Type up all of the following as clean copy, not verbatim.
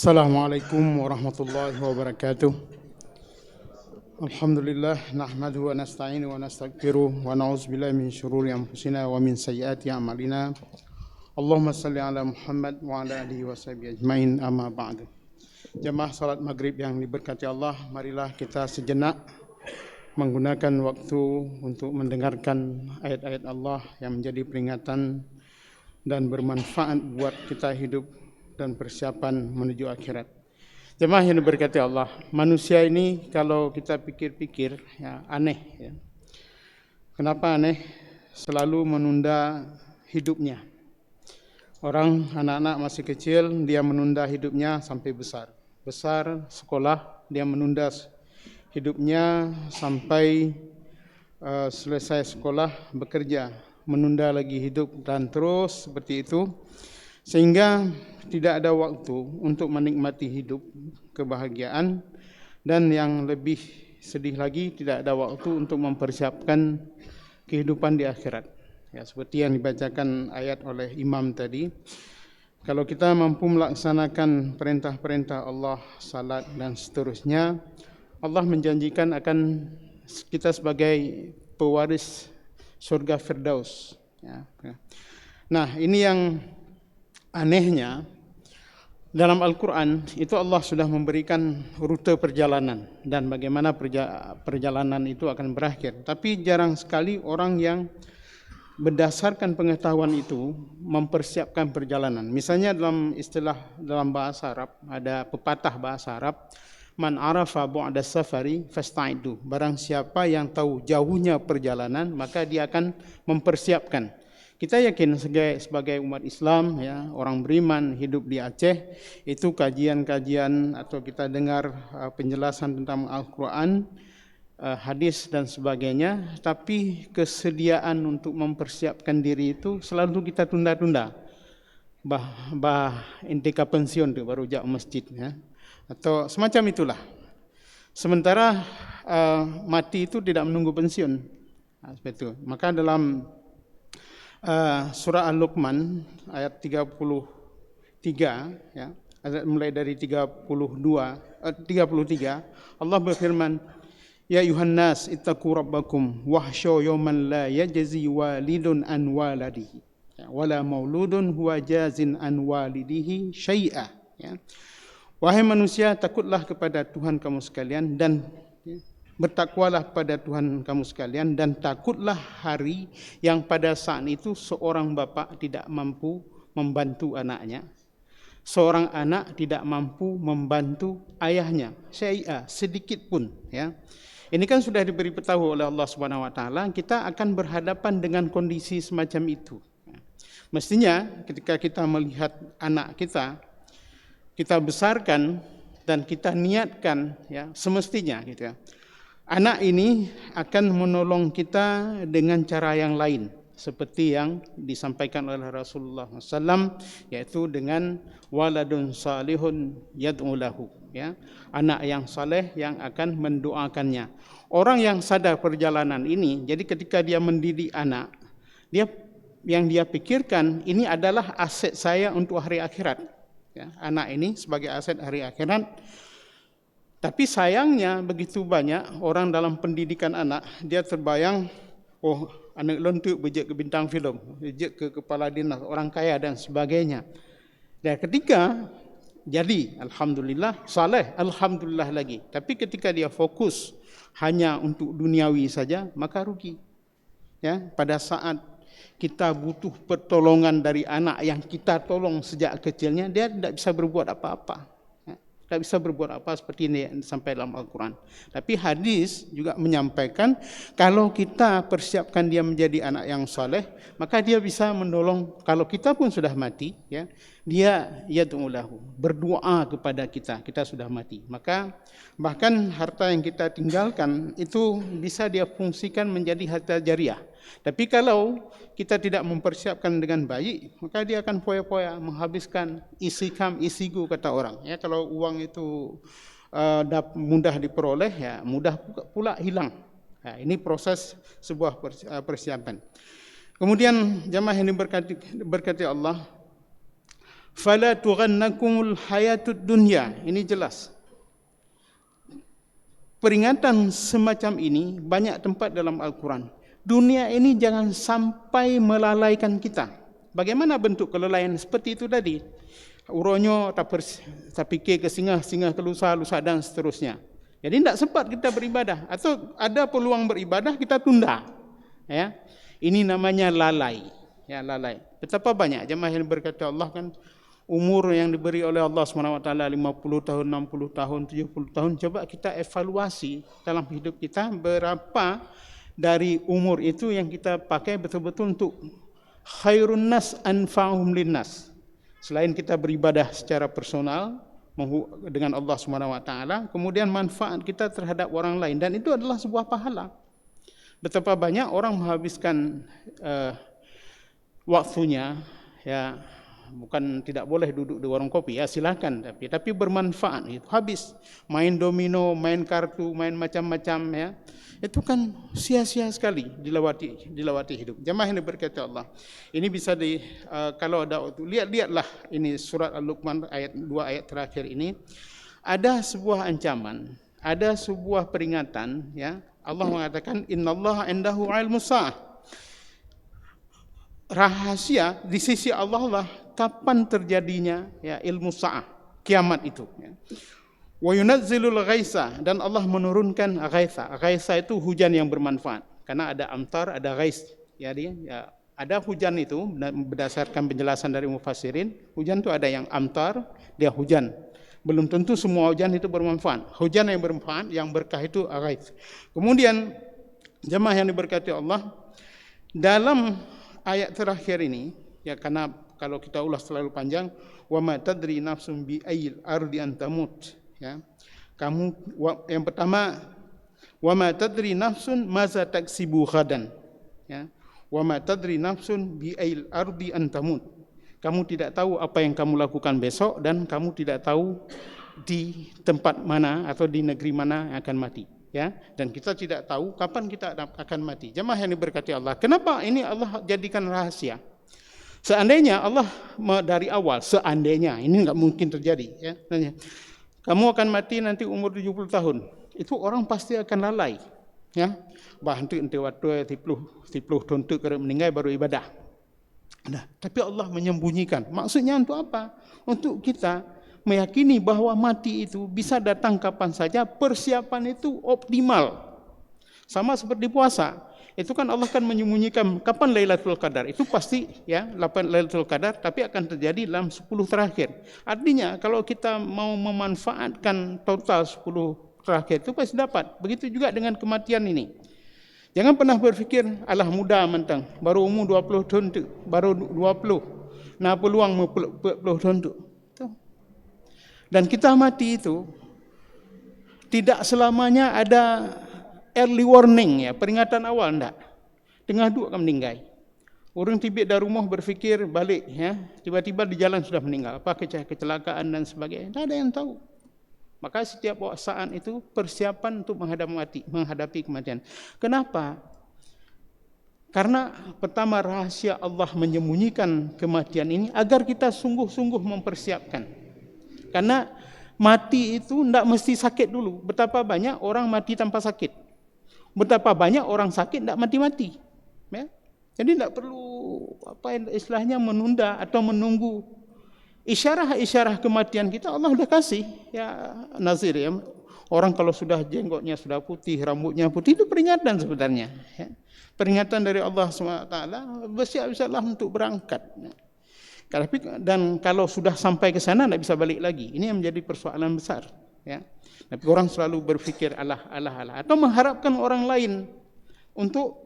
Assalamualaikum warahmatullahi wabarakatuh. Alhamdulillah nahmaduhu wa nasta'inu wa nastaghfiruh wa na'udzubillahi min syururi anfusina wa min sayyiati a'malina. Allahumma salli ala Muhammad wa ala alihi wa sahbihi ajmain, amma ba'du. Jamaah salat maghrib yang diberkati Allah, marilah kita sejenak menggunakan waktu untuk mendengarkan ayat-ayat Allah yang menjadi peringatan dan bermanfaat buat kita hidup dan persiapan menuju akhirat. Jemaah yang diberkati Allah, manusia ini kalau kita pikir-pikir ya aneh ya. Kenapa aneh? Selalu menunda hidupnya. Orang anak-anak masih kecil dia menunda hidupnya sampai besar. Besar sekolah dia menunda hidupnya sampai selesai sekolah bekerja, menunda lagi hidup dan terus seperti itu. Sehingga tidak ada waktu untuk menikmati hidup, kebahagiaan, dan yang lebih sedih lagi tidak ada waktu untuk mempersiapkan kehidupan di akhirat. Ya, seperti yang dibacakan ayat oleh imam tadi, kalau kita mampu melaksanakan perintah-perintah Allah, salat dan seterusnya, Allah menjanjikan akan kita sebagai pewaris surga Firdaus. Ya. Nah, ini yang anehnya, dalam Al-Quran itu Allah sudah memberikan rute perjalanan dan bagaimana perjalanan itu akan berakhir. Tapi jarang sekali orang yang berdasarkan pengetahuan itu mempersiapkan perjalanan. Misalnya dalam bahasa Arab, ada pepatah bahasa Arab, man arafa bu'da safari fasta'idu. Barang siapa yang tahu jauhnya perjalanan, maka dia akan mempersiapkan. Kita yakin sebagai umat Islam, ya, orang beriman hidup di Aceh, itu kajian-kajian atau kita dengar penjelasan tentang Al-Quran, hadis dan sebagainya, tapi kesediaan untuk mempersiapkan diri itu selalu kita tunda-tunda. Intika pensiun tu baru jak masjid, ya, atau semacam itulah. Sementara mati itu tidak menunggu pensiun, seperti itu. Maka dalam surah Al-Luqman ayat 33 ya, mulai dari 33 Allah berfirman, ya ayuhan nas ittaqu rabbakum wahsyu yawman la yajzi walidun an waladihi wala mauludun huwa jazin an walidihi syai'a, ya. Wahai manusia, takutlah kepada Tuhan kamu sekalian dan bertakwalah pada Tuhan kamu sekalian, dan takutlah hari yang pada saat itu seorang bapa tidak mampu membantu anaknya, seorang anak tidak mampu membantu ayahnya, syai'a, sedikit pun, ya. Ini kan sudah diberi petahu oleh Allah Subhanahu wa taala, kita akan berhadapan dengan kondisi semacam itu. Mestinya ketika kita melihat anak kita besarkan dan kita niatkan, ya, semestinya gitu, ya. Anak ini akan menolong kita dengan cara yang lain, seperti yang disampaikan oleh Rasulullah SAW, yaitu dengan waladun salihun yad'u lahu, ya, anak yang saleh yang akan mendoakannya. Orang yang sadar perjalanan ini, jadi ketika dia mendidik anak, yang dia pikirkan ini adalah aset saya untuk hari akhirat, ya, anak ini sebagai aset hari akhirat. Tapi sayangnya begitu banyak orang dalam pendidikan anak, dia terbayang, oh anak lontuk bejek ke bintang filem, bejek ke kepala dinas, orang kaya dan sebagainya. Dan ketika jadi alhamdulillah saleh, alhamdulillah lagi. Tapi ketika dia fokus hanya untuk duniawi saja, maka rugi. Ya, pada saat kita butuh pertolongan dari anak yang kita tolong sejak kecilnya, dia tidak bisa berbuat apa-apa. Tak bisa berbuat apa seperti ini yang sampai dalam Al-Quran. Tapi hadis juga menyampaikan kalau kita persiapkan dia menjadi anak yang soleh, maka dia bisa menolong. Kalau kita pun sudah mati, ya, dia yad'u lahu, berdoa kepada kita sudah mati. Maka bahkan harta yang kita tinggalkan itu bisa dia fungsikan menjadi harta jariah. Tapi kalau kita tidak mempersiapkan dengan baik, maka dia akan foya-foya, menghabiskan isi kam, isi go, kata orang. Ya, kalau uang itu mudah diperoleh, ya mudah pula hilang. Nah, ini proses sebuah persiapan. Kemudian jamaah yang diberkati Allah, Fala tughannakumul hayatud dunya. Ini jelas. Peringatan semacam ini banyak tempat dalam Al-Quran. Dunia ini jangan sampai melalaikan kita. Bagaimana bentuk kelalaian seperti itu tadi? Uronyo tak fikir ke singa ke lusa dan seterusnya. Jadi tidak sempat kita beribadah, atau ada peluang beribadah kita tunda. Ya, ini namanya lalai. Ya, lalai. Betapa banyak jemaah yang berkata Allah kan umur yang diberi oleh Allah SWT 50 tahun, 60 tahun, 70 tahun. Coba kita evaluasi dalam hidup kita berapa dari umur itu yang kita pakai betul-betul untuk khairun nas anfa'uhum linnas. Selain kita beribadah secara personal dengan Allah SWT, kemudian manfaat kita terhadap orang lain, dan itu adalah sebuah pahala. Betapa banyak orang menghabiskan waktunya, ya, bukan tidak boleh duduk di warung kopi, ya silakan, tapi bermanfaat. Itu habis main domino, main kartu, main macam-macam, ya, itu kan sia-sia sekali dilewati hidup. Jemaah yang diberkati Allah, ini bisa kalau ada waktu lihatlah ini surat Al-Luqman ayat 2 ayat terakhir ini, ada sebuah ancaman, ada sebuah peringatan, ya. Allah mengatakan innallaha indahu ilmus sa'ah. Rahasia di sisi Allah lah kapan terjadinya, ya, ilmu sa'ah, kiamat itu, ya. Wa yunazzilul ghaitsa, dan Allah menurunkan ghaitsa. Ghaitsa itu hujan yang bermanfaat. Karena ada amtar, ada ghais. Ya, ada hujan itu berdasarkan penjelasan dari mufassirin. Hujan itu ada yang amtar, dia hujan. Belum tentu semua hujan itu bermanfaat. Hujan yang bermanfaat, yang berkah itu ghais. Kemudian jemaah yang diberkati Allah, dalam ayat terakhir ini, ya, karena kalau kita ulas terlalu panjang, wa ma tadri nafsum bi ayil ardi antamut. Ya, yang pertama, wa ma tadri nafsun maza taksibu ghadan. Ya, wa ma tadri nafsun bi ayil ardi antamut. Kamu tidak tahu apa yang kamu lakukan besok, dan kamu tidak tahu di tempat mana atau di negeri mana yang akan mati. Ya, dan kita tidak tahu kapan kita akan mati. Jemaah yang diberkati Allah, kenapa ini Allah jadikan rahasia? Seandainya Allah dari awal, seandainya ini enggak mungkin terjadi, ya. Kamu akan mati nanti umur 70 tahun. Itu orang pasti akan lalai, ya. Bahkan ente waktu 10 tahun tu kena meninggal baru ibadah. Nah, tapi Allah menyembunyikan. Maksudnya untuk apa? Untuk kita meyakini bahwa mati itu bisa datang kapan saja, persiapan itu optimal. Sama seperti puasa. Itu kan Allah kan menyembunyikan kapan Lailatul Qadar. Itu pasti, ya, 8 Lailatul Qadar, tapi akan terjadi dalam 10 terakhir. Artinya kalau kita mau memanfaatkan total 10 terakhir itu pasti dapat. Begitu juga dengan kematian ini. Jangan pernah berfikir alah muda mentang, baru umur 20 tahun tu, baru 20. Nah, peluang 40 tahun tu. Dan kita mati itu tidak selamanya ada early warning, ya, peringatan awal, enggak. Tengah duk akan meninggal. Orang tibik dari rumah berfikir balik, ya, tiba-tiba di jalan sudah meninggal. Apa kecelakaan dan sebagainya. Tidak ada yang tahu. Maka setiap saat itu persiapan untuk menghadapi kematian. Kenapa? Karena pertama, rahasia Allah menyembunyikan kematian ini agar kita sungguh-sungguh mempersiapkan. Karena mati itu tidak mesti sakit dulu. Betapa banyak orang mati tanpa sakit. Betapa banyak orang sakit tidak mati-mati. Ya? Jadi tidak perlu istilahnya menunda atau menunggu. Isyarah-isyarah kematian kita Allah sudah kasih. Ya, nazir, ya. Orang kalau sudah jenggotnya sudah putih, rambutnya putih, itu peringatan sebenarnya. Ya. Peringatan dari Allah SWT, bersiap-siaplah untuk berangkat. Dan kalau sudah sampai ke sana tidak bisa balik lagi. Ini yang menjadi persoalan besar. Ya. Tapi orang selalu berfikir alah atau mengharapkan orang lain untuk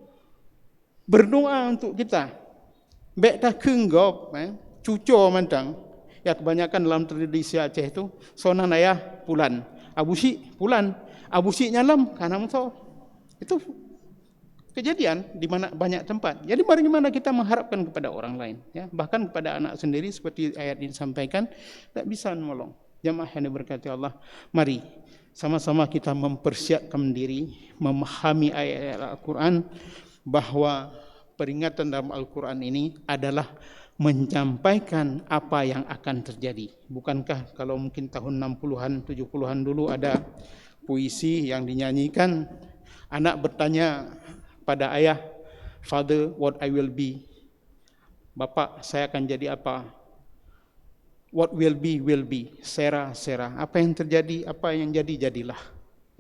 berdoa untuk kita. Baik tak kenggop, cuco mantang. Ya, kebanyakan dalam tradisi Aceh itu sonan ayah pulan, abusi pulan, abusi nyalam karena musuh. Itu kejadian di mana banyak tempat. Jadi bagaimana kita mengharapkan kepada orang lain, ya, bahkan kepada anak sendiri seperti ayat ini disampaikan, tak bisa menolong. Jamaah yang diberkati Allah, mari sama-sama kita mempersiapkan diri, memahami ayat-ayat Al-Quran, bahwa peringatan dalam Al-Quran ini adalah menyampaikan apa yang akan terjadi. Bukankah kalau mungkin tahun 60-an, 70-an dulu ada puisi yang dinyanyikan, anak bertanya pada ayah, "Father, what I will be?" Bapak, saya akan jadi apa? What will be, will be. Sera, sera. Apa yang terjadi, apa yang jadi, jadilah.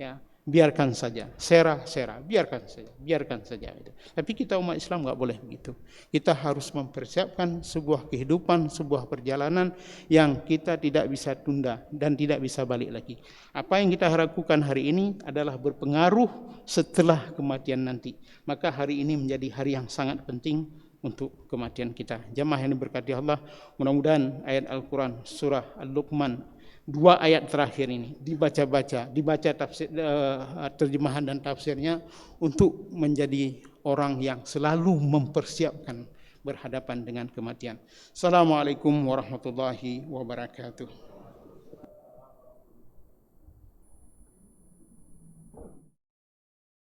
Ya, biarkan saja. Sera, sera. Biarkan saja. Biarkan saja. Tapi kita umat Islam nggak boleh begitu. Kita harus mempersiapkan sebuah kehidupan, sebuah perjalanan yang kita tidak bisa tunda dan tidak bisa balik lagi. Apa yang kita lakukan hari ini adalah berpengaruh setelah kematian nanti. Maka hari ini menjadi hari yang sangat penting untuk kematian kita. Jamaah yang diberkati Allah, mudah-mudahan ayat Al-Quran surah Al-Luqman 2 ayat terakhir ini dibaca tafsir, terjemahan dan tafsirnya untuk menjadi orang yang selalu mempersiapkan berhadapan dengan kematian. Assalamualaikum warahmatullahi wabarakatuh.